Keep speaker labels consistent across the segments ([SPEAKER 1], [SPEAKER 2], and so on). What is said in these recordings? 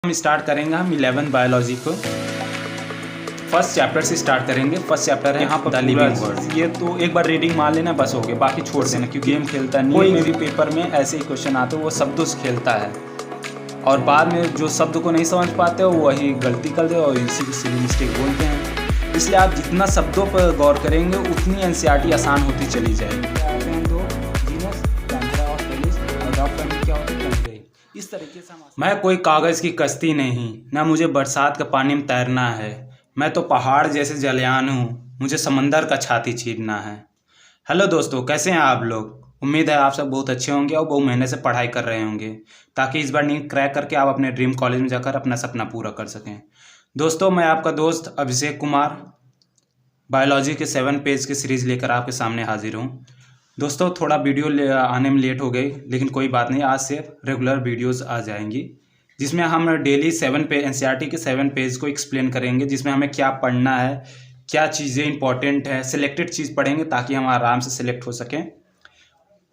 [SPEAKER 1] हम स्टार्ट करेंगे हम 11 बायोलॉजी को फर्स्ट चैप्टर से स्टार्ट करेंगे। फर्स्ट चैप्टर है यहाँ पर द लिविंग वर्ड। ये तो एक बार रीडिंग मान लेना बस हो गया, बाकी छोड़ देना क्योंकि गेम खेलता है। कोई में भी पेपर में ऐसे ही क्वेश्चन आते हैं वो शब्दों से खेलता है और बाद में जो शब्द को नहीं समझ पाते हो वही गलती कर दे और इसी की सिली मिस्टेक बोलते हैं। इसलिए आप जितना शब्दों पर गौर करेंगे उतनी एनसीईआरटी आसान होती चली जाएगी। इस तरीके से मैं कोई कागज़ की कश्ती नहीं, ना मुझे बरसात के पानी में तैरना है। मैं तो पहाड़ जैसे जलयान हूँ, मुझे समंदर का छाती चीरना है। हेलो दोस्तों, कैसे हैं आप लोग? उम्मीद है आप सब बहुत अच्छे होंगे और बहुत मेहनत से पढ़ाई कर रहे होंगे ताकि इस बार नीट क्रैक करके आप अपने ड्रीम कॉलेज में जाकर अपना सपना पूरा कर सकें। दोस्तों, मैं आपका दोस्त अभिषेक कुमार बायोलॉजी के 7 पेज की सीरीज़ लेकर आपके सामने हाजिर हूँ। दोस्तों, थोड़ा वीडियो आने में लेट हो गई, लेकिन कोई बात नहीं, आज से रेगुलर वीडियोस आ जाएंगी जिसमें हम डेली 7 पेज एनसीईआरटी के 7 पेज को एक्सप्लेन करेंगे, जिसमें हमें क्या पढ़ना है, क्या चीज़ें इंपॉर्टेंट है, सिलेक्टेड चीज़ पढ़ेंगे ताकि हम आराम से सिलेक्ट हो सकें।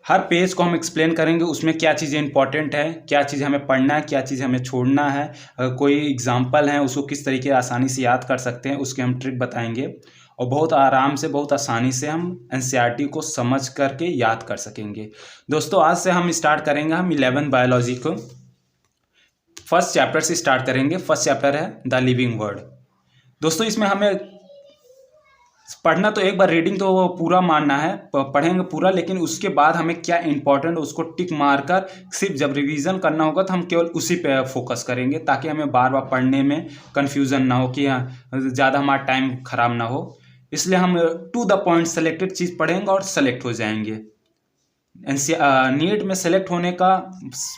[SPEAKER 1] हर पेज को हम एक्सप्लेन करेंगे, उसमें क्या चीज़ें इंपॉर्टेंट है, क्या चीज़ हमें पढ़ना है, क्या चीज़ हमें छोड़ना है, कोई एग्जाम्पल है उसको किस तरीके आसानी से याद कर सकते हैं उसके हम ट्रिक बताएंगे और बहुत आराम से बहुत आसानी से हम एनसीईआरटी को समझ करके याद कर सकेंगे। दोस्तों, आज से हम स्टार्ट करेंगे हम 11 बायोलॉजी को फर्स्ट चैप्टर से स्टार्ट करेंगे। फर्स्ट चैप्टर है द लिविंग वर्ड। दोस्तों, इसमें हमें पढ़ना तो एक बार रीडिंग तो वो पूरा मानना है, पढ़ेंगे पूरा, लेकिन उसके बाद हमें क्या इंपॉर्टेंट उसको टिक मारकर सिर्फ जब रिवीजन करना होगा तो हम केवल उसी पे फोकस करेंगे ताकि हमें बार बार पढ़ने में कन्फ्यूज़न ना हो कि ज़्यादा हमारा टाइम ख़राब ना हो। इसलिए हम टू द पॉइंट सेलेक्टेड चीज़ पढ़ेंगे और सेलेक्ट हो जाएंगे। नीट में सेलेक्ट होने का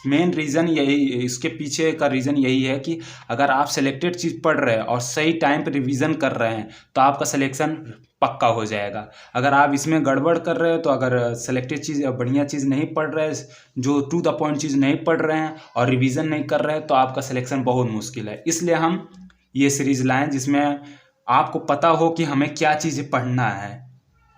[SPEAKER 1] मेन रीज़न यही, इसके पीछे का रीज़न यही है कि अगर आप सेलेक्टेड चीज़ पढ़ रहे हैं और सही टाइम पर रिवीजन कर रहे हैं तो आपका सिलेक्शन पक्का हो जाएगा। अगर आप इसमें गड़बड़ कर रहे हो तो अगर सेलेक्टेड चीज़ बढ़िया चीज़ नहीं पढ़ रहे, जो टू द पॉइंट चीज़ नहीं पढ़ रहे हैं और रिवीजन नहीं कर रहे हैं तो आपका सिलेक्शन बहुत मुश्किल है। इसलिए हम ये सीरीज़ लाएँ जिसमें आपको पता हो कि हमें क्या चीज़ें पढ़ना है,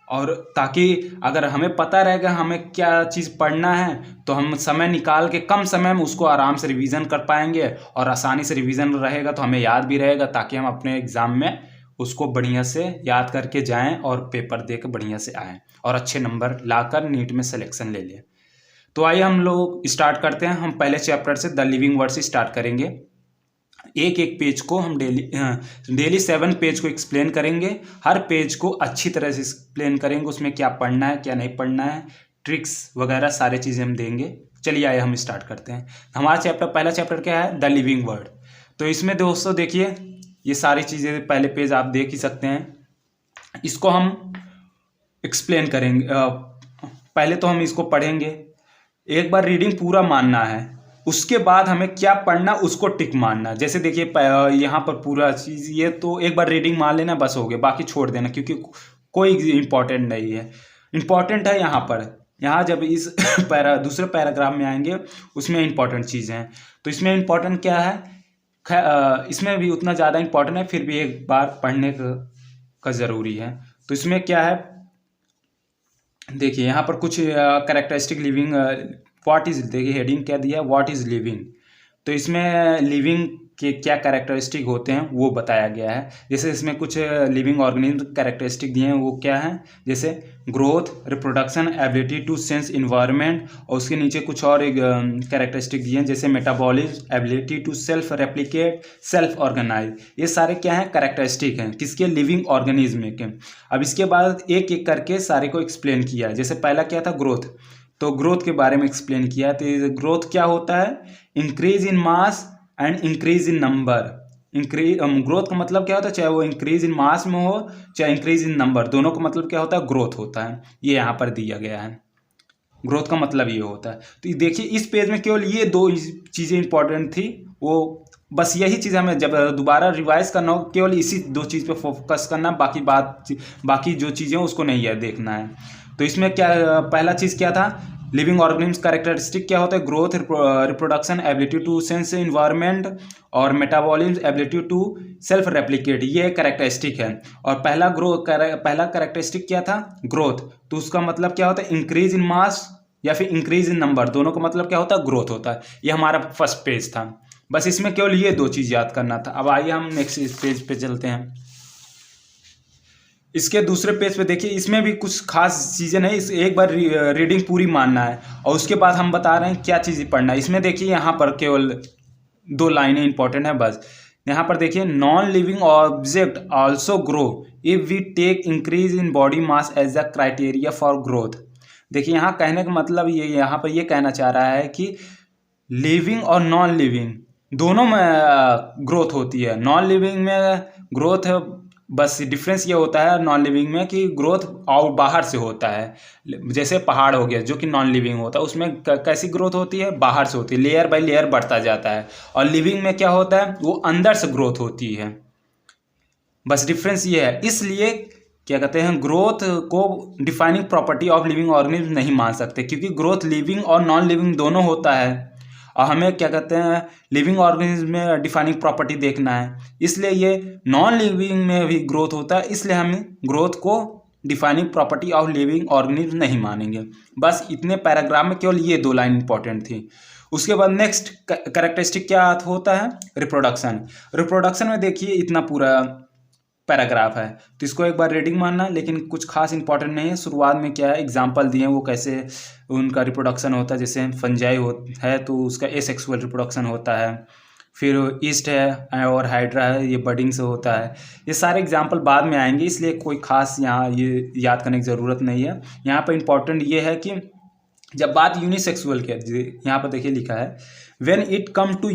[SPEAKER 1] और ताकि अगर हमें पता रहेगा हमें क्या चीज़ पढ़ना है तो हम समय निकाल के कम समय में उसको आराम से रिवीजन कर पाएंगे और आसानी से रिवीजन रहेगा तो हमें याद भी रहेगा ताकि हम अपने एग्ज़ाम में उसको बढ़िया से याद करके जाएं और पेपर दे के बढ़िया से आएँ और अच्छे नंबर लाकर नीट में सिलेक्शन ले लें। तो आइए हम लोग स्टार्ट करते हैं। हम पहले चैप्टर से द लिविंग वर्ड से स्टार्ट करेंगे। एक एक पेज को हम डेली 7 पेज को एक्सप्लेन करेंगे। हर पेज को अच्छी तरह से एक्सप्लेन करेंगे, उसमें क्या पढ़ना है क्या नहीं पढ़ना है, ट्रिक्स वगैरह सारे चीज़ें हम देंगे। चलिए आइए हम स्टार्ट करते हैं। हमारा चैप्टर, पहला चैप्टर क्या है? The living word. तो इसमें दोस्तों देखिए ये सारी चीज़ें पहले पेज आप देख ही सकते हैं। इसको हम एक्सप्लेन करेंगे। पहले तो हम इसको पढ़ेंगे, एक बार रीडिंग पूरा मानना है, उसके बाद हमें क्या पढ़ना उसको टिक मारना। जैसे देखिए यहाँ पर पूरा चीज़, ये तो एक बार रीडिंग मान लेना बस हो गया, बाकी छोड़ देना क्योंकि कोई इंपॉर्टेंट नहीं है। इंपॉर्टेंट है यहाँ पर, यहाँ जब इस दूसरे पैराग्राफ में आएंगे उसमें इंपॉर्टेंट चीज़ें हैं। तो इसमें इंपॉर्टेंट क्या है? इसमें भी उतना ज़्यादा इंपॉर्टेंट है, फिर भी एक बार पढ़ने का ज़रूरी है। तो इसमें क्या है देखिए, यहाँ पर कुछ कैरेक्टरिस्टिक लिविंग व्हाट इज़, देखिए हेडिंग क्या दिया है, व्हाट इज़ लिविंग। तो इसमें लिविंग के क्या कैरेक्टरिस्टिक होते हैं वो बताया गया है। जैसे इसमें कुछ लिविंग ऑर्गेनिज्म कैरेक्टरिस्टिक दिए हैं, वो क्या हैं? जैसे growth, reproduction, ability to sense environment, और उसके नीचे कुछ और कैरेक्टरिस्टिक दिए हैं जैसे metabolism, ability to self replicate, self organise. ये सारे क्या हैं? कैरेक्टरिस्टिक हैं किसके? लिविंग ऑर्गेनिज्म के। अब इसके बाद एक एक करके सारे को एक्सप्लेन किया है। जैसे पहला क्या था? ग्रोथ। तो ग्रोथ के बारे में एक्सप्लेन किया। तो ग्रोथ क्या होता है? Increase in mass and increase in number. Growth का मतलब क्या होता है? चाहे वो इंक्रीज इन मास में हो चाहे इंक्रीज इन नंबर, दोनों का मतलब क्या होता है? ग्रोथ होता है। ये यहाँ पर दिया गया है, ग्रोथ का मतलब ये होता है। तो देखिए इस पेज में केवल ये 2 चीज़ें इंपॉर्टेंट थी, वो बस यही चीज़ हमें जब दोबारा रिवाइज करना हो केवल इसी 2 चीज़ पे फोकस करना, बाकी जो चीज़ें उसको नहीं है देखना है। तो इसमें क्या पहला चीज़ क्या था? लिविंग ऑर्गेनिज्म कैरेक्टरिस्टिक क्या होता है? Growth, reproduction, ability to sense environment और metabolism, ability to self replicate, ये कैरेक्टरिस्टिक है। और पहला कैरेक्टरिस्टिक क्या था? ग्रोथ। तो उसका मतलब क्या होता है? इंक्रीज इन मास या फिर इंक्रीज इन नंबर, दोनों का मतलब क्या होता है? ग्रोथ होता है। ये हमारा फर्स्ट पेज था। बस इसमें केवल ये 2 चीज़ याद करना था। अब आइए हम नेक्स्ट पेज पे चलते हैं। इसके दूसरे पेज पे देखिए, इसमें भी कुछ खास चीज़ें नहीं, इस एक बार रीडिंग पूरी मानना है और उसके बाद हम बता रहे हैं क्या चीज़ें पढ़ना है। इसमें देखिए यहाँ पर केवल 2 लाइनें इंपॉर्टेंट है बस। यहाँ पर देखिए, non living object also grow if we take increase in body mass as the criteria for growth. देखिए यहाँ कहने का मतलब ये यहाँ पर ये कहना चाह रहा है कि लिविंग और नॉन लिविंग दोनों में ग्रोथ होती है। नॉन लिविंग में ग्रोथ बस डिफरेंस ये होता है नॉन लिविंग में कि ग्रोथ और बाहर से होता है। जैसे पहाड़ हो गया जो कि नॉन लिविंग होता है, उसमें कैसी ग्रोथ होती है, बाहर से होती है, लेयर बाय लेयर बढ़ता जाता है। और लिविंग में क्या होता है, वो अंदर से ग्रोथ होती है। बस डिफरेंस ये है। इसलिए क्या कहते हैं, ग्रोथ को defining property of living organism नहीं मान सकते, क्योंकि ग्रोथ लिविंग और नॉन लिविंग दोनों होता है और हमें क्या कहते हैं लिविंग ऑर्गेनिज्म में डिफाइनिंग प्रॉपर्टी देखना है। इसलिए ये नॉन लिविंग में भी ग्रोथ होता है, इसलिए हम ग्रोथ को defining property of living organism नहीं मानेंगे। बस इतने पैराग्राफ में केवल ये 2 लाइन इंपॉर्टेंट थी। उसके बाद नेक्स्ट कैरेक्टरिस्टिक क्या होता है, रिप्रोडक्शन। रिप्रोडक्शन में देखिए इतना पूरा पैराग्राफ है, तो इसको एक बार रीडिंग मानना, लेकिन कुछ खास इंपॉर्टेंट नहीं है। शुरुआत में क्या है, एग्जांपल दिए हैं वो कैसे उनका रिप्रोडक्शन होता है। जैसे फंजाई है तो उसका एसेक्सुअल रिप्रोडक्शन होता है, फिर ईस्ट है और हाइड्रा है, ये बडिंग से होता है। ये सारे एग्जांपल बाद में आएंगे, इसलिए कोई खास यहाँ ये याद करने की ज़रूरत नहीं है। यहाँ पर इंपॉर्टेंट ये है कि जब बात यूनिसेक्सुअल की, यहाँ पर देखिए लिखा है, when it come to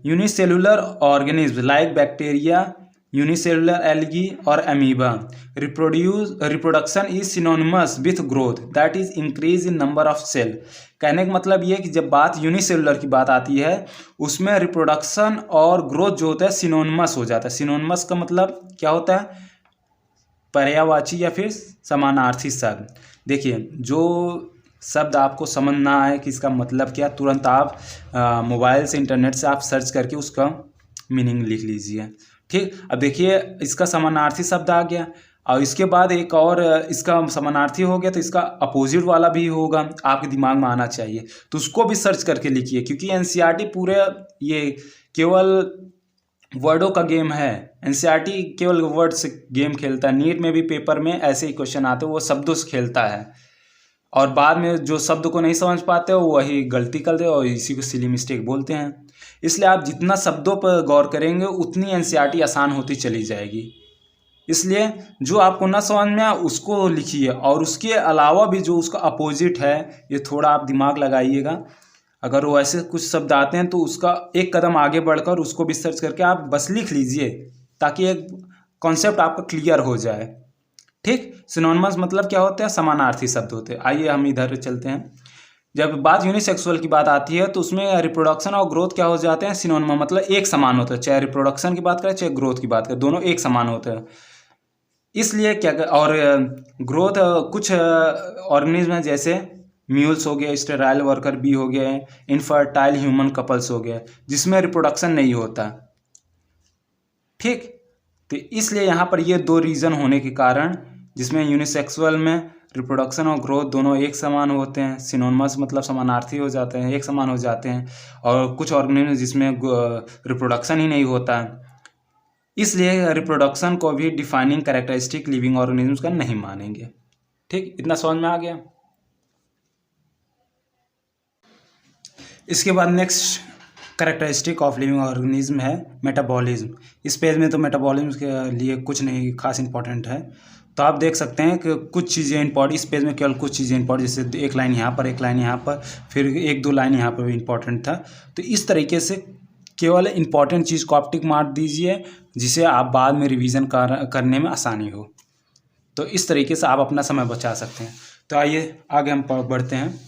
[SPEAKER 1] unicellular organisms like bacteria, unicellular algae or amoeba, reproduction is synonymous with growth, that is increase in number of cell। कहने का मतलब ये है कि जब बात यूनिसेलुलर की बात आती है उसमें रिप्रोडक्शन और ग्रोथ जो होता है सिनोनिमस हो जाता है। सिनोनिमस का मतलब क्या होता है, पर्यायवाची या फिर समानार्थी शब्द। देखिए जो शब्द आपको समझ ना आए कि इसका मतलब क्या, तुरंत आप मोबाइल से इंटरनेट से आप सर्च करके उसका मीनिंग लिख लीजिए। ठीक, अब देखिए इसका समानार्थी शब्द आ गया और इसके बाद एक और इसका समानार्थी हो गया, तो इसका अपोजिट वाला भी होगा, आपके दिमाग में आना चाहिए, तो उसको भी सर्च करके लिखिए। क्योंकि एनसीईआरटी पूरे ये केवल वर्डों का गेम है, एनसीईआरटी केवल वर्ड से गेम खेलता है। नीट में भी पेपर में ऐसे ही क्वेश्चन आते हैं, वो शब्दों से खेलता है और बाद में जो शब्द को नहीं समझ पाते हो वही गलती करते और इसी को सिली मिस्टेक बोलते हैं। इसलिए आप जितना शब्दों पर गौर करेंगे उतनी एनसीईआरटी आसान होती चली जाएगी। इसलिए जो आपको ना समझ में आए उसको लिखिए और उसके अलावा भी जो उसका अपोजिट है ये थोड़ा आप दिमाग लगाइएगा। अगर वो ऐसे कुछ शब्द आते हैं तो उसका एक कदम आगे बढ़कर उसको भी सर्च करके आप बस लिख लीजिए, ताकि एक कॉन्सेप्ट आपका क्लियर हो जाए। ठीक, सिनोनिमस मतलब क्या होता है, समानार्थी शब्द होते हैं। आइए हम इधर चलते हैं। जब बात यूनिसेक्सुअल की बात आती है तो उसमें रिप्रोडक्शन और ग्रोथ क्या हो जाते हैं, सिनोनिमस मतलब एक समान होता है। चाहे रिप्रोडक्शन की बात करें चाहे ग्रोथ की बात करें, दोनों एक समान होते हैं। इसलिए क्या और ग्रोथ कुछ ऑर्गेनिज्म हैं जैसे म्यूल्स हो गया, स्टेराइल वर्कर बी हो गए, इनफर्टाइल ह्यूमन कपल्स हो गए, जिसमें रिप्रोडक्शन नहीं होता। ठीक, तो इसलिए यहाँ पर ये 2 रीज़न होने के कारण जिसमें यूनिसेक्सुअल में रिप्रोडक्शन और ग्रोथ दोनों एक समान होते हैं, सिनोनिमस मतलब समानार्थी हो जाते हैं, एक समान हो जाते हैं, और कुछ ऑर्गेनिज्म जिसमें रिप्रोडक्शन ही नहीं होता है, इसलिए रिप्रोडक्शन को भी डिफाइनिंग कैरेक्टरिस्टिक लिविंग ऑर्गेनिज्म का नहीं मानेंगे। ठीक, इतना समझ में आ गया। इसके बाद next characteristic of living organism है मेटाबॉलिज्म। इस पेज में तो मेटाबॉलिज्म के लिए कुछ नहीं खास इंपॉर्टेंट है, तो आप देख सकते हैं कि कुछ चीज़ें इंपॉर्टेंट, इस पेज में केवल कुछ चीज़ें इंपॉर्टेंट, जैसे एक लाइन यहाँ पर, एक लाइन यहाँ पर, फिर 1-2 लाइन यहाँ पर भी इंपॉर्टेंट था। तो इस तरीके से केवल इंपॉर्टेंट चीज़ को आप टिक मार दीजिए, जिसे आप बाद में रिवीजन करने में आसानी हो। तो इस तरीके से आप अपना समय बचा सकते हैं। तो आइए आगे हम बढ़ते हैं।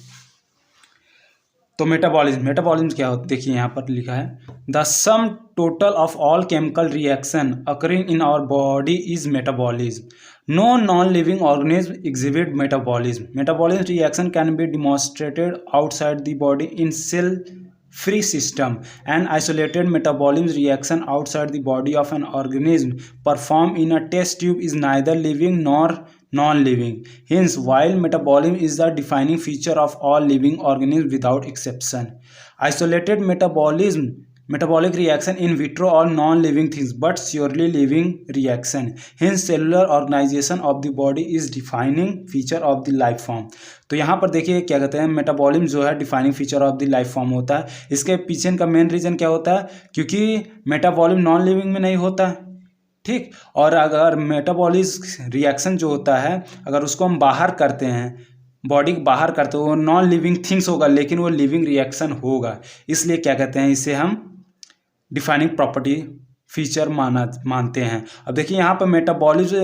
[SPEAKER 1] तो मेटाबॉलिज्म क्या होता है, देखिए यहाँ पर लिखा है, the sum total of all chemical reaction occurring in our body is metabolism. No non-living organism exhibit metabolism. Metabolism reaction can be demonstrated outside the body in cell-free system. An isolated metabolism reaction outside the body of an organism performed in a test tube is neither living nor non-living. Hence, while metabolism is the defining feature of all living organisms without exception. Isolated metabolic reaction in vitro or non-living things but surely living reaction. Hence cellular organization of the body is defining feature of the life form. तो यहाँ पर देखिए क्या कहते हैं, metabolism जो है defining feature of the life form होता है। इसके पीछे का मेन रीजन क्या होता है, क्योंकि मेटाबॉलिज्म नॉन लिविंग में नहीं होता है, ठीक। और अगर मेटाबॉलिज्म रिएक्शन जो होता है अगर उसको हम बाहर करते हैं, बॉडी बाहर करते हो, वो नॉन लिविंग थिंग्स होगा लेकिन वो लिविंग रिएक्शन होगा, इसलिए क्या कहते हैं, इसे हम डिफाइनिंग प्रॉपर्टी फीचर मानते हैं। अब देखिए यहाँ पर मेटाबॉलिज्म,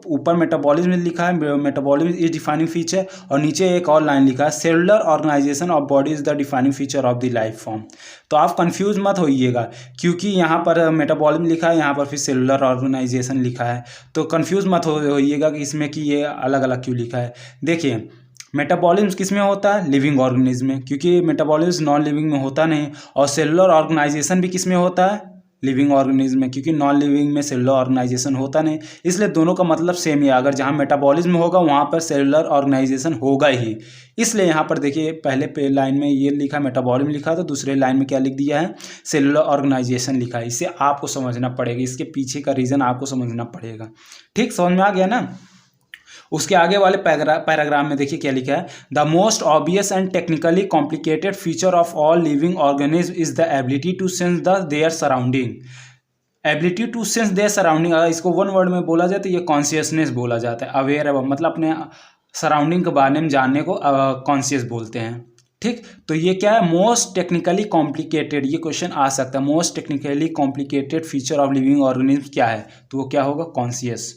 [SPEAKER 1] ऊपर मेटाबॉलिज्म में लिखा है मेटाबॉलिज्म इज डिफाइनिंग फीचर, और नीचे एक और लाइन लिखा है cellular organisation of body is the defining feature of the life form. तो आप कंफ्यूज मत होइएगा, क्योंकि यहाँ पर मेटाबॉलिज्म लिखा है, यहाँ पर फिर सेलुलर ऑर्गेनाइजेशन लिखा है, तो कंफ्यूज मत होइएगा कि इसमें कि ये अलग अलग क्यों लिखा है। देखिए मेटाबॉलिज्म किस में होता है, लिविंग ऑर्गेनिज्म में, क्योंकि मेटाबॉलिज्म नॉन लिविंग में होता नहीं। और सेलुलर ऑर्गेनाइजेशन भी किस में होता है, लिविंग ऑर्गेनिज्म में, क्योंकि नॉन लिविंग में सेलुलर ऑर्गेनाइजेशन होता नहीं। इसलिए दोनों का मतलब सेम ही है, अगर जहाँ मेटाबॉलिज्म होगा वहाँ पर सेलुलर ऑर्गेनाइजेशन होगा ही। इसलिए यहाँ पर देखिए पहले लाइन में ये लिखा मेटाबॉलिज्म लिखा, तो दूसरे लाइन में क्या लिख दिया है, सेलुलर ऑर्गेनाइजेशन लिखा है। इसे आपको समझना पड़ेगा, इसके पीछे का रीज़न आपको समझना पड़ेगा, ठीक। समझ में आ गया ना। उसके आगे वाले पैराग्राफ में देखिए क्या लिखा है, the most obvious and technically complicated feature of all living organism is the ability to sense their surrounding. Ability to sense their surrounding, अगर इसको वन वर्ड में बोला जाए तो ये कॉन्शियसनेस बोला जाता है। अवेयर है, मतलब अपने सराउंडिंग के बारे में जानने को कॉन्शियस बोलते हैं, ठीक। तो ये क्या है, मोस्ट टेक्निकली कॉम्प्लिकेटेड, ये क्वेश्चन आ सकता है, most technically complicated feature of living organism क्या है, तो वो क्या होगा, कॉन्शियस,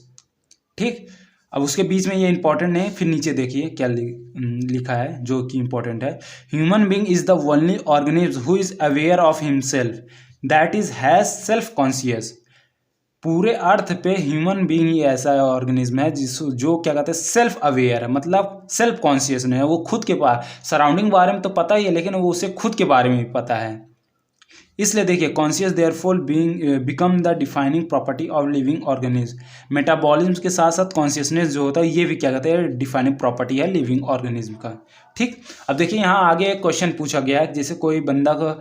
[SPEAKER 1] ठीक। अब उसके बीच में ये इंपॉर्टेंट नहीं, फिर नीचे देखिए क्या लिखा है जो कि इंपॉर्टेंट है, human being is the only organism who is aware of himself that is has self conscious. पूरे अर्थ पे ह्यूमन बीइंग ही ऐसा ऑर्गेनिज्म है जो क्या कहते हैं, सेल्फ अवेयर है, मतलब सेल्फ कॉन्शियस नहीं है, वो खुद के पास सराउंडिंग बारे में तो पता ही है लेकिन वो उसे खुद के बारे में भी पता है। इसलिए देखिए conscious therefore become the defining property of living organism. Metabolism के साथ साथ कॉन्शियसनेस जो होता है ये भी क्या कहते हैं, डिफाइनिंग प्रॉपर्टी है लिविंग ऑर्गेनिज्म का, ठीक। अब देखिए यहाँ आगे एक क्वेश्चन पूछा गया है, जैसे कोई बंदा का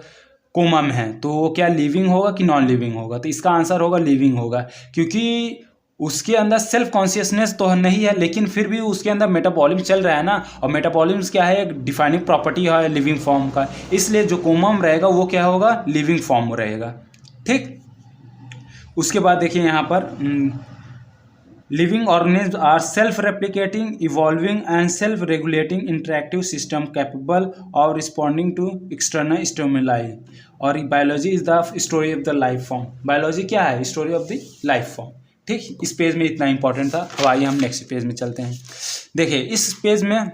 [SPEAKER 1] कोमा में है तो वो क्या लिविंग होगा कि नॉन लिविंग होगा, तो इसका आंसर होगा लिविंग होगा, क्योंकि उसके अंदर सेल्फ कॉन्शियसनेस तो नहीं है लेकिन फिर भी उसके अंदर मेटाबॉलिज्म चल रहा है ना, और मेटाबॉलिज्म क्या है, एक डिफाइनिंग प्रॉपर्टी है लिविंग फॉर्म का, इसलिए जो कोमा में रहेगा वो क्या होगा, लिविंग फॉर्म में रहेगा, ठीक। उसके बाद देखिए यहाँ पर living organism are self replicating, evolving and self regulating interactive system capable of responding to external stimuli. और biology is the story of the life form. Biology क्या है, story of the life form, ठीक। इस page में इतना important था। अब आइए हम नेक्स्ट पेज में चलते हैं। देखिए इस पेज में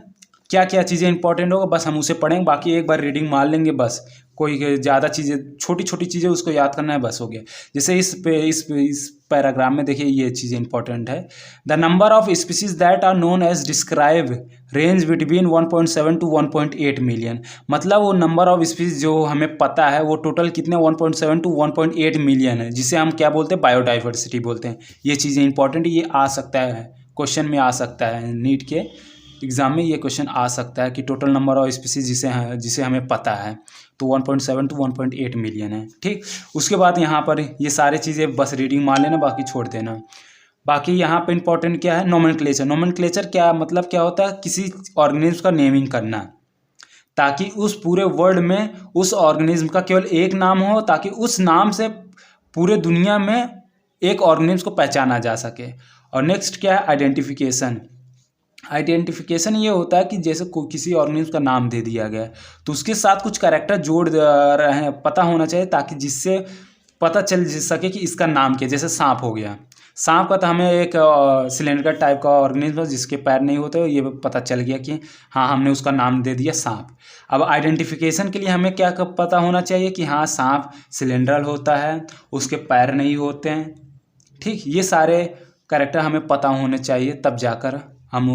[SPEAKER 1] क्या क्या चीज़ें इंपॉर्टेंट होगा बस हम उसे पढ़ेंगे, बाकी एक बार रीडिंग मार लेंगे बस, कोई ज़्यादा चीज़ें छोटी छोटी चीज़ें उसको याद करना है बस, हो गया। जैसे इस पैराग्राफ में देखिए ये चीज़ इंपॉर्टेंट है, the number of species that are known as describe range between 1.7 to 1.8 million. मतलब वो नंबर ऑफ स्पीसीज जो हमें पता है वो टोटल कितने 1.7 to 1.8 मिलियन है, जिसे हम क्या बोलते हैं, बायोडाइवर्सिटी बोलते हैं। ये चीज़ें इंपॉर्टेंट, ये आ सकता है क्वेश्चन में, आ सकता है नीट के एग्जाम में ये क्वेश्चन आ सकता है कि टोटल नंबर ऑफ स्पीसीज जिसे हमें पता है तो 1.7 to 1.8 मिलियन है, ठीक। उसके बाद यहाँ पर ये सारी चीज़ें बस रीडिंग मान लेना, बाकी छोड़ देना। बाकी यहाँ पे इंपॉर्टेंट क्या है, नोमेनक्लेचर। नोमेनक्लेचर क्या मतलब, क्या होता है, किसी ऑर्गेनिज्म का नेमिंग करना ताकि उस पूरे वर्ल्ड में उस ऑर्गेनिज्म का केवल एक नाम हो, ताकि उस नाम से पूरे दुनिया में एक ऑर्गेनिज्म को पहचाना जा सके। और नेक्स्ट क्या है, आइडेंटिफिकेशन। आइडेंटिफिकेशन ये होता है कि जैसे किसी ऑर्गेनिज्म का नाम दे दिया गया है तो उसके साथ कुछ कैरेक्टर जोड़ रहे हैं, पता होना चाहिए, ताकि जिससे पता चल सके कि इसका नाम क्या। जैसे सांप हो गया, सांप का तो हमें एक सिलेंडर टाइप का ऑर्गेनिज्म जिसके पैर नहीं होते, ये पता चल गया कि हाँ हमने उसका नाम दे दिया सांप। अब आइडेंटिफिकेशन के लिए हमें क्या पता होना चाहिए कि हाँ सांप सिलेंड्रल होता है, उसके पैर नहीं होते हैं, ठीक। ये सारे कैरेक्टर हमें पता होने चाहिए, तब जाकर हम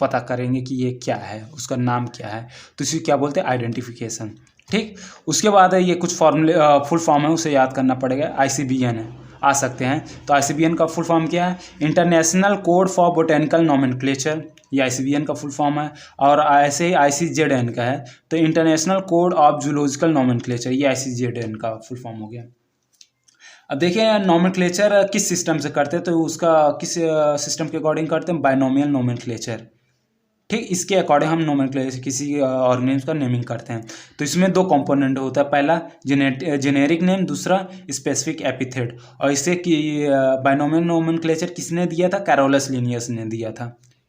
[SPEAKER 1] पता करेंगे कि ये क्या है, उसका नाम क्या है, तो इसे क्या बोलते हैं, आइडेंटिफिकेशन, ठीक। उसके बाद ये कुछ फॉर्मूले फुल फॉर्म है, उसे याद करना पड़ेगा। ICBN आ सकते हैं, तो ICBN का फुल फॉर्म क्या है, international code for botanical nomenclature. ये ICVN का फुल फॉर्म है, और ऐसे ही ICZN का है तो international code of zoological nomenclature, ये ICZN का फुल फॉर्म हो गया। अब देखिए नोमेनक्लेचर किस सिस्टम से करते हैं, तो उसका किस सिस्टम के अकॉर्डिंग करते हैं, बाइनोमियल नोमेनक्लेचर। ठीक, इसके अकॉर्डिंग हम नोमेनक्लेचर किसी ऑर्गेनिज्म का नेमिंग करते हैं। तो इसमें दो कंपोनेंट होता है, पहला जेनेरिक नेम, दूसरा स्पेसिफिक एपिथेट। और इसे कि बाइनोमियल नोमेनक्लेचर किसने दिया था, कैरोलस लिनियस ने दिया था।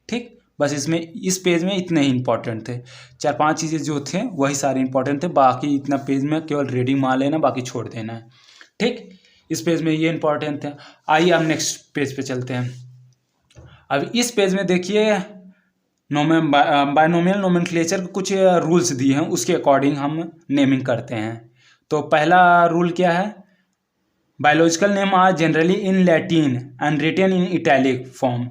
[SPEAKER 1] ठीक, बस इसमें इस पेज में इतने ही इंपॉर्टेंट थे, 4-5 चीज़ें जो थे वही सारे इंपॉर्टेंट थे, बाकी इतना पेज में केवल रीडिंग मान लेना, बाकी छोड़ देना है। ठीक, इस पेज में ये इंपॉर्टेंट थे। आइए हम नेक्स्ट पेज पे चलते हैं। अब इस पेज में देखिए बाइनोमियल नोमेनक्लेचर के कुछ रूल्स दिए हैं, उसके अकॉर्डिंग हम नेमिंग करते हैं। तो पहला रूल क्या है, biological name are generally in Latin and written in italic form.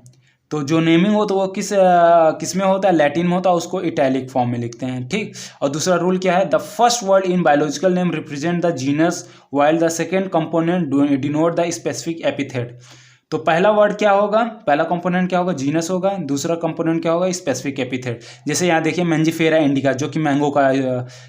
[SPEAKER 1] तो जो नेमिंग हो तो वो किस में होता है, लैटिन में होता है, उसको इटैलिक फॉर्म में लिखते हैं। ठीक, और दूसरा रूल क्या है, the first word in biological name represent the genus while the second component denote the specific epithet. तो पहला वर्ड क्या होगा, पहला कंपोनेंट क्या होगा, जीनस होगा, दूसरा कंपोनेंट क्या होगा, स्पेसिफिक एपिथेट। जैसे यहाँ देखिए मैंजीफेरा इंडिका जो कि मैंगो का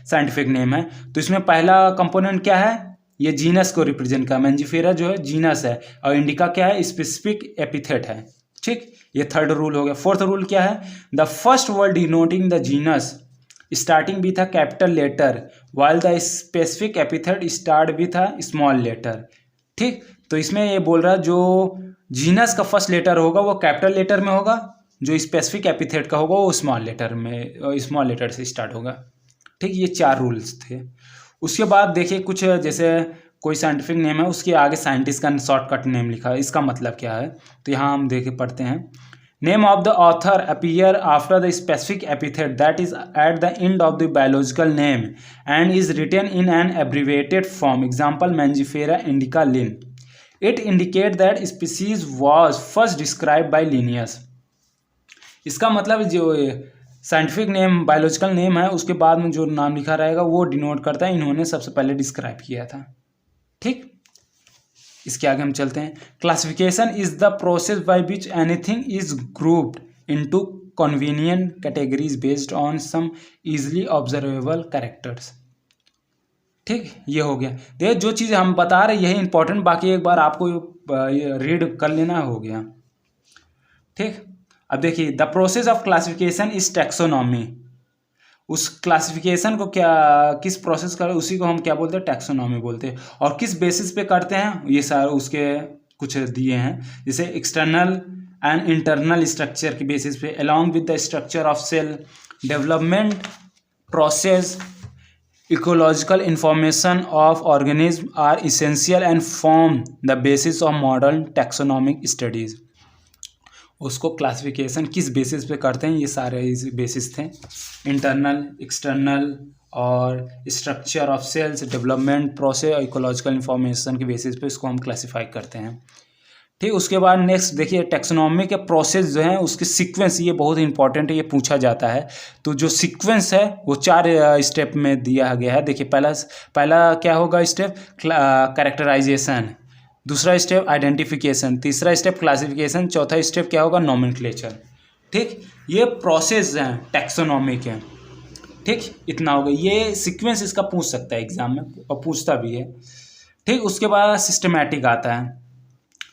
[SPEAKER 1] साइंटिफिक नेम है, तो इसमें पहला कंपोनेंट क्या है, ये जीनस को रिप्रेजेंट कर, मैंजीफेरा जो है जीनस है, और इंडिका क्या है, स्पेसिफिक एपिथेट है। ठीक, ये थर्ड रूल हो गया। फोर्थ रूल क्या है, the first word denoting the genus starting with a capital letter while the specific epithet start with a small letter. ठीक, तो इसमें ये बोल रहा है जो जीनस का फर्स्ट लेटर होगा वो कैपिटल लेटर में होगा, जो स्पेसिफिक एपिथेट का होगा वो स्मॉल लेटर से स्टार्ट होगा। ठीक, ये 4 रूल्स थे। उसके बाद देखिए कुछ जैसे कोई साइंटिफिक नेम है उसके आगे साइंटिस्ट का शॉर्टकट नेम लिखा है, इसका मतलब क्या है, तो यहाँ हम देखे पढ़ते हैं, name of the author appear after the specific epithet that is at the end of the biological name and is written in an abbreviated form, example Mangifera indica Linn. It indicate that species was first describe by Linnaeus. इसका मतलब जो scientific name biological name है उसके बाद में जो नाम लिखा रहेगा वो डिनोट करता है इन्होंने सबसे पहले डिस्क्राइब किया था। ठीक, इसके आगे हम चलते हैं। Classification is the process by which anything is grouped into convenient categories based on some easily observable characters. ठीक, ये हो गया। देखिए जो चीज़ हम बता रहे यही इंपॉर्टेंट, बाकी एक बार आपको रीड कर लेना हो गया। ठीक, अब देखिए the process of classification is taxonomy. उस क्लासिफिकेशन को क्या किस प्रोसेस कर उसी को हम क्या बोलते हैं, टैक्सोनॉमी बोलते हैं। और किस बेसिस पे करते हैं ये सारे उसके कुछ दिए हैं, जैसे एक्सटर्नल एंड इंटरनल स्ट्रक्चर के बेसिस पे, along with the structure of cell development process, ecological information of organism are essential and form the basis of modern taxonomic studies। उसको क्लासिफिकेशन किस बेसिस पे करते हैं, ये सारे इस बेसिस थे, इंटरनल, एक्सटर्नल और structure of cells, development process और इकोलॉजिकल इंफॉर्मेशन के बेसिस पे इसको हम क्लासीफाई करते हैं। ठीक, उसके बाद नेक्स्ट देखिए टैक्सोनॉमी के प्रोसेस जो है उसके सीक्वेंस, ये बहुत इंपॉर्टेंट है, ये पूछा जाता है। तो जो सीक्वेंस है वो 4 स्टेप में दिया गया है। देखिए पहला क्या होगा स्टेप, कैरेक्टराइजेशन, दूसरा स्टेप आइडेंटिफिकेशन, तीसरा स्टेप क्लासिफिकेशन, चौथा स्टेप क्या होगा, नोमेनक्लेचर। ठीक, ये प्रोसेस हैं टैक्सोनॉमी के। ठीक, इतना होगा, ये सीक्वेंस इसका पूछ सकता है एग्जाम में और पूछता भी है। ठीक, उसके बाद सिस्टमैटिक आता है।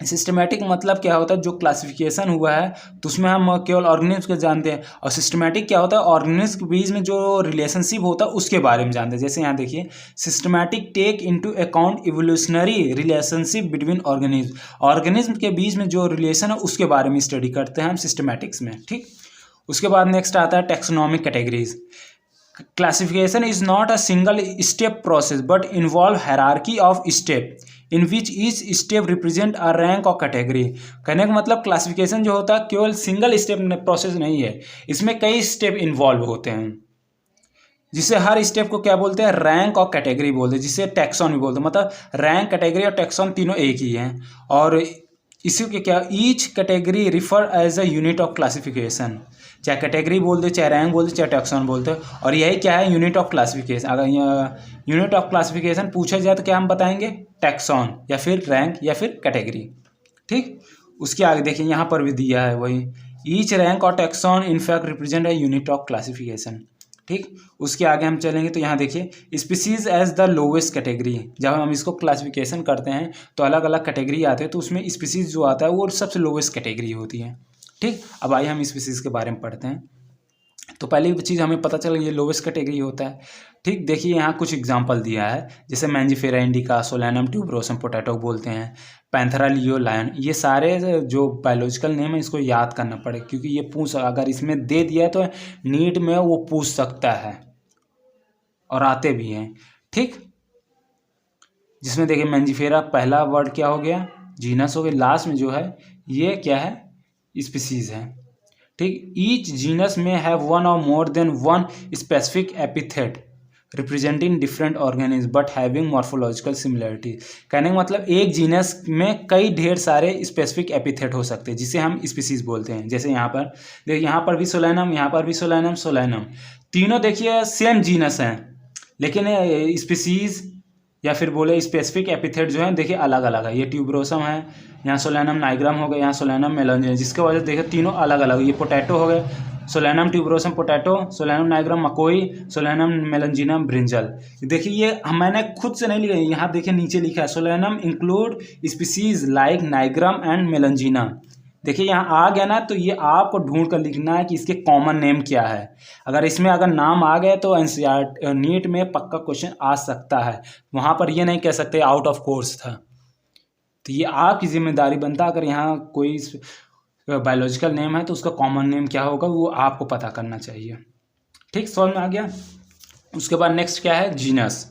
[SPEAKER 1] सिस्टमैटिक मतलब क्या होता है, जो क्लासिफिकेशन हुआ है तो उसमें हम केवल ऑर्गेनिज्म को जानते हैं, और सिस्टमैटिक क्या होता है, ऑर्गेनिज्म के बीच में जो रिलेशनशिप होता है उसके बारे में जानते हैं। जैसे यहाँ देखिए systematic take into account evolutionary relationship between organism के बीच में जो रिलेशन है उसके बारे में स्टडी करते हैं हम सिस्टमैटिक्स में। ठीक, उसके बाद नेक्स्ट आता है taxonomic categories. Classification is not a single step process but involve hierarchy of step in which each step represent a rank और कैटेगरी। कहने का मतलब क्लासिफिकेशन जो होता है केवल सिंगल स्टेप प्रोसेस नहीं है, इसमें कई स्टेप इन्वॉल्व होते हैं, जिसे हर स्टेप को क्या बोलते हैं, रैंक और कैटेगरी बोलते हैं, जिसे टैक्सॉन भी बोलते हैं। मतलब रैंक, कैटेगरी और टैक्सॉन तीनों एक ही हैं, और इसी के क्या each category refer as a unit of classification. चाहे कैटेगरी बोलते, चाहे रैंक बोलते, चाहे टैक्सॉन बोलते, और यही क्या है, यूनिट ऑफ क्लासिफिकेशन। अगर यूनिट ऑफ क्लासिफिकेशन पूछा जाए तो क्या हम बताएंगे, टैक्सॉन या फिर रैंक या फिर कैटेगरी। ठीक, उसके आगे देखिए यहाँ पर भी दिया है वही, ईच रैंक और taxon in fact represent a unit of classification. ठीक, उसके आगे हम चलेंगे तो यहाँ देखिए species as the lowest category. जब हम इसको क्लासिफिकेशन करते हैं तो अलग अलग कैटेगरी आते हैं, तो उसमें स्पीसीज जो आता है वो सबसे लोवेस्ट कैटेगरी होती है। ठीक, अब आइए हम स्पीसीज के बारे में पढ़ते हैं। तो पहली चीज़ हमें पता चल ये लोवेस्ट कैटेगरी होता है। ठीक, देखिए यहाँ कुछ एग्जांपल दिया है, जैसे Mangifera indica, solanum tuberosum potato बोलते हैं, पैंथेरा लियो लायन। ये सारे जो बायोलॉजिकल नेम है इसको याद करना पड़े, क्योंकि ये अगर इसमें दे दिया तो नीट में वो पूछ सकता है और आते भी हैं। ठीक, जिसमें देखिए मैंजीफेरा पहला वर्ड क्या हो गया, जीनस हो गया, लास्ट में जो है ये क्या है, स्पीसीज है। ठीक, ईच जीनस में हैव वन और more than one specific epithet representing different organism but having morphological similarity. कहने का मतलब एक जीनस में कई ढेर सारे स्पेसिफिक एपिथेट हो सकते हैं जिसे हम स्पीसीज बोलते हैं। जैसे यहाँ पर देखिए, यहाँ पर भी सोलैनम, यहाँ पर भी सोलैनम, सोलैनम, तीनों देखिए सेम जीनस हैं, लेकिन स्पीसीज या फिर बोले स्पेसिफिक एपिथेट जो है देखिए अलग अलग है। ये ट्यूबरोसम है, यहाँ सोलैनम नाइग्राम हो गया, यहाँ सोलैनम मेलंजियम, जिसके वजह से देखिए तीनों अलग अलग। ये पोटैटो हो गए, Solanum tuberosum potato, Solanum nigrum मकोई, सोलैनम मेलंजिनम ब्रिंजल। देखिए ये मैंने खुद से नहीं लिखा, यहाँ देखिए नीचे लिखा है Solanum include species like nigrum and melongena. देखिए यहाँ आ गया ना, तो ये आपको ढूंढ कर लिखना है कि इसके कॉमन नेम क्या है। अगर इसमें अगर नाम आ गए तो एनसीईआरटी नीट में पक्का क्वेश्चन आ सकता है, वहाँ पर ये नहीं कह सकते आउट ऑफ कोर्स था। तो ये आपकी जिम्मेदारी बनता है, अगर यहाँ कोई बायोलॉजिकल नेम है तो उसका कॉमन नेम क्या होगा वो आपको पता करना चाहिए। ठीक, समझ में आ गया। उसके बाद नेक्स्ट क्या है, जीनस।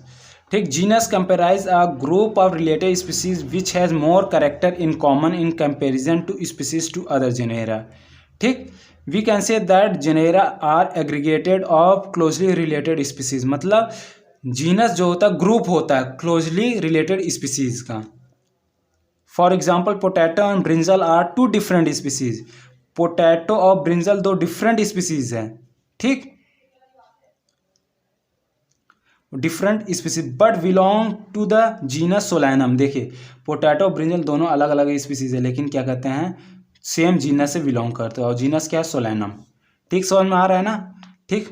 [SPEAKER 1] ठीक, genus comprises a group of related species which has more character in common in comparison to species to other genera. ठीक, we can say that genera are aggregated of closely related species. मतलब genus जो होता है group होता है closely related species का। For example potato and brinjal are two different species. Potato और brinjal दो डिफरेंट स्पीसीज हैं। ठीक, different species but belong to the genus solanum. देखिए पोटैटो ब्रिंजल दोनों अलग अलग स्पीसीज है, लेकिन क्या कहते हैं सेम जीनस से बिलोंग करते हैं, और जीनस क्या है, सोलैनम। ठीक, समझ में आ रहा है ना। ठीक,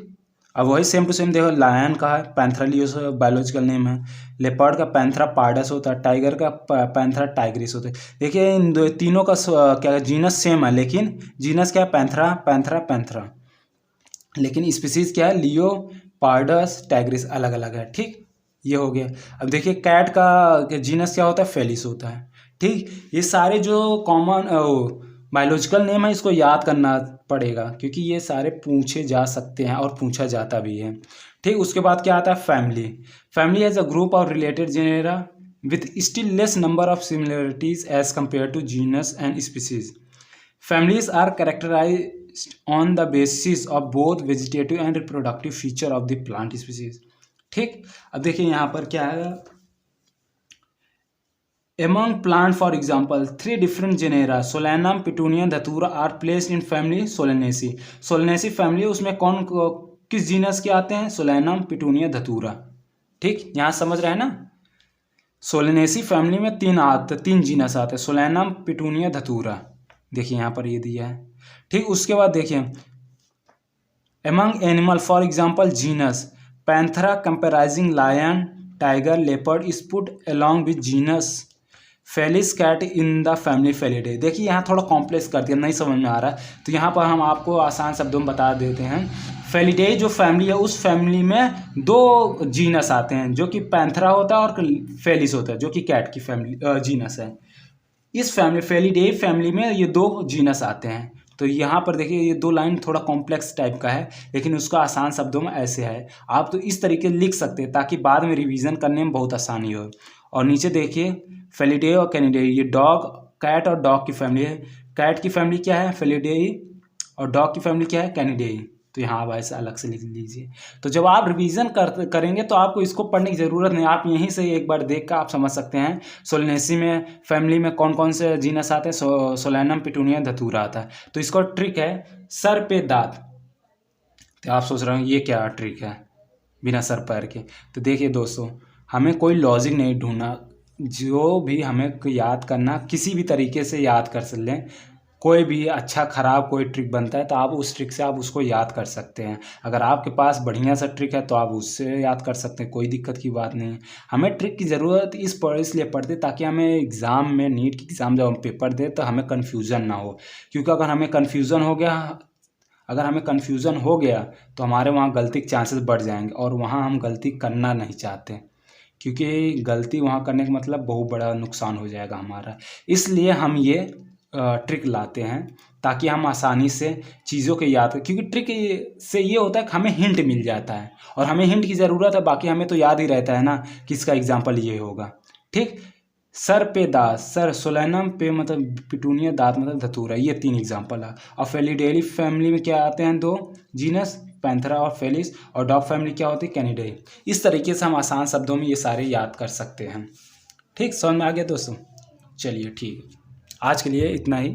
[SPEAKER 1] अब वही सेम टू सेम देखो, लायन का है पैंथेरा लियोस बायोलॉजिकल नेम है, लेपर्ड का पैंथेरा पार्डस होता है, टाइगर का पैंथेरा टाइग्रिस होता है। देखिए इन तीनों का क्या जीनस सेम है, लेकिन जीनस क्या है, पैंथेरा पैंथेरा पैंथेरा, लेकिन स्पीसीज क्या है, लियो पार्डस टाइग्रिस अलग अलग है। ठीक, ये हो गया। अब देखिए कैट का जीनस क्या होता है, फेलिस होता है। ठीक, ये सारे जो कॉमन बायोलॉजिकल नेम है इसको याद करना पड़ेगा, क्योंकि ये सारे पूछे जा सकते हैं और पूछा जाता भी है। ठीक, उसके बाद क्या आता है, family. Family as a group of related genera with still less number of similarities as compare to genus and species. Families are characterised on the basis of both vegetative and reproductive feature of the plant species. ठीक, अब देखिए यहाँ पर क्या है, among plant for example 3 different genera solanum petunia धतूरा are placed in family solanaceae। solanaceae family उसमें कौन किस जीनस के आते हैं, सोलैनम पिटूनिया धतूरा। ठीक, यहाँ समझ रहे हैं ना। सोलनेसी फैमिली में तीन जीनस आते हैं, सोलैनम पिटूनिया धतूरा। देखिए यहाँ पर ये दिया है। ठीक, उसके बाद देखिए among animal for example genus Panthera comprising lion tiger leopard is put along with genus Felis cat in the family Felidae. देखिए यहाँ थोड़ा कॉम्प्लेक्स कर दिया, नहीं समझ में आ रहा है, तो यहाँ पर हम आपको आसान शब्दों में बता देते हैं। फेलिडे जो फैमिली है उस फैमिली में 2 जीनस आते हैं, जो कि पैंथेरा होता है और फेलिस होता है, जो कि कैट की फैमिली जीनस है। इस फैमिली फेलिडे फैमिली में ये 2 जीनस आते हैं। तो यहाँ पर देखिए ये 2 लाइन थोड़ा कॉम्प्लेक्स टाइप का है, लेकिन उसका आसान शब्दों में ऐसे है। आप तो इस तरीके लिख सकते हैं ताकि बाद में रिवीजन करने में बहुत आसानी हो। और नीचे देखिए फेलिडे और कैनिडे, ये डॉग कैट और डॉग की फैमिली है। कैट की फैमिली क्या है, फेलिडेई, और डॉग की फैमिली क्या है, कैनिडेई। तो यहाँ आप ऐसा अलग से लिख लीजिए। तो जब आप रिवीजन करेंगे तो आपको इसको पढ़ने की ज़रूरत नहीं, आप यहीं से एक बार देख कर आप समझ सकते हैं सोलनेसी में फैमिली में कौन कौन से जीनस आते हैं। सोलैनम पिटूनिया धतूरा आता है। तो इसको ट्रिक है सर पे दांत। तो आप सोच रहे हैं ये क्या ट्रिक है बिना सर पैर के। तो देखिए दोस्तों, हमें कोई लॉजिक नहीं ढूंढना, जो भी हमें याद करना किसी भी तरीके से याद कर लें, कोई भी अच्छा ख़राब कोई ट्रिक बनता है तो आप उस ट्रिक से आप उसको याद कर सकते हैं। अगर आपके पास बढ़िया सा ट्रिक है तो आप उससे याद कर सकते हैं, कोई दिक्कत की बात नहीं है। हमें ट्रिक की ज़रूरत इसलिए पड़ती है ताकि हमें एग्ज़ाम में, नीट की एग्ज़ाम जब हम पेपर दें तो हमें कन्फ्यूज़न ना हो, क्योंकि अगर हमें कन्फ्यूज़न हो गया तो हमारे वहाँ गलती के चांसेस बढ़ जाएंगे और वहाँ हम गलती करना नहीं चाहते, क्योंकि गलती वहाँ करने का मतलब बहुत बड़ा नुकसान हो जाएगा हमारा। इसलिए हम ये ट्रिक लाते हैं ताकि हम आसानी से चीज़ों को याद करें, क्योंकि ट्रिक से ये होता है कि हमें हिंट मिल जाता है और हमें हिंट की ज़रूरत है, बाकी हमें तो याद ही रहता है ना कि इसका एग्जाम्पल ये होगा। ठीक, सर पे दांत, सर सोलेनम पे मतलब पिटूनिया, दांत मतलब धतूरा, ये 3 एग्जाम्पल है। और फेलिडेली फैमिली में क्या आते हैं 2 जीनस, पैंथेरा और फेलिस, और डॉग फैमिली क्या होती है, कैनिडाई। इस तरीके से हम आसान शब्दों में ये सारे याद कर सकते हैं। ठीक, समझ में आ गया दोस्तों? चलिए ठीक है, आज के लिए इतना ही।